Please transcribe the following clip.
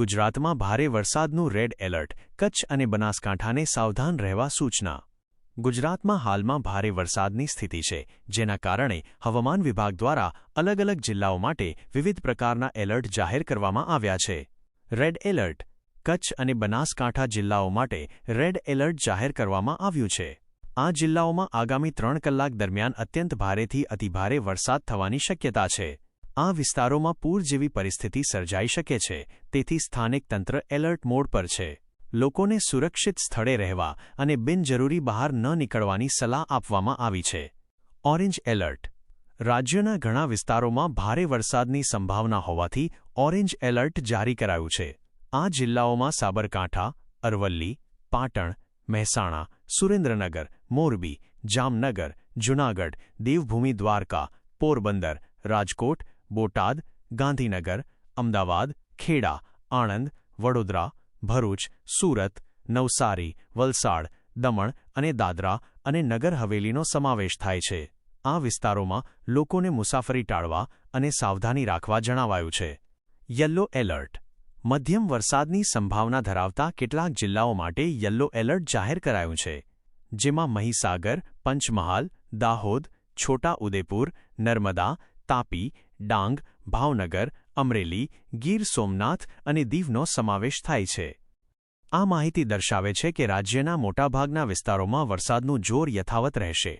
ગુજરાતમાં ભારે વરસાદનું રેડ એલર્ટ, કચ્છ અને બનાસકાંઠાને સાવધાન રહેવા સૂચના। ગુજરાતમાં હાલમાં ભારે વરસાદની સ્થિતિ છે, જેના કારણે હવામાન વિભાગ દ્વારા અલગ અલગ જિલ્લાઓ માટે વિવિધ પ્રકારના એલર્ટ જાહેર કરવામાં આવ્યા છે। રેડ એલર્ટ, કચ્છ અને બનાસકાંઠા જિલ્લાઓ માટે રેડ એલર્ટ જાહેર કરવામાં આવ્યું છે। આ જિલ્લાઓમાં આગામી 3 કલાક દરમિયાન અત્યંત ભારેથી અતિભારે વરસાદ થવાની શક્યતા છે। આ વિસ્તારોમાં પૂર જેવી પરિસ્થિતિ સર્જાઈ શકે છે, તેથી સ્થાનિક તંત્ર એલર્ટ મોડ પર છે। લોકોને સુરક્ષિત સ્થળે રહેવા અને બિનજરૂરી બહાર ન નીકળવાની સલાહ આપવામાં આવી છે। ઓરેન્જ એલર્ટ, રાજ્યના ઘણા વિસ્તારોમાં ભારે વરસાદની સંભાવના હોવાથી ઓરેન્જ એલર્ટ જારી કરાયું છે। આ જિલ્લાઓમાં સાબરકાંઠા, અરવલ્લી, પાટણ, મહેસાણા, સુરેન્દ્રનગર, મોરબી, જામનગર, જૂનાગઢ, દેવભૂમિ દ્વારકા, પોરબંદર, રાજકોટ, બોટાદ, ગાંધીનગર, અમદાવાદ, ખેડા, આણંદ, વડોદરા, ભરૂચ, સુરત, નવસારી, વલસાડ, દમણ અને દાદરા અને નગર હવેલીનો સમાવેશ થાય છે। આ વિસ્તારોમાં લોકોને મુસાફરી ટાળવા અને સાવધાની રાખવા જણાવાયું છે। યલો એલર્ટ, મધ્યમ વરસાદની સંભાવના ધરાવતા કેટલાક જિલ્લાઓ માટે યલો એલર્ટ જાહેર કરાયું છે, જેમાં મહીસાગર, પંચમહાલ, દાહોદ, છોટા ઉદેપુર, નર્મદા, તાપી, ડાંગ, ભાવનગર, અમરેલી, ગીર સોમનાથ અને દીવનો સમાવેશ થાય છે। આ માહિતી દર્શાવે છે કે રાજ્યના મોટાભાગના વિસ્તારોમાં વરસાદનું જોર યથાવત રહેશે।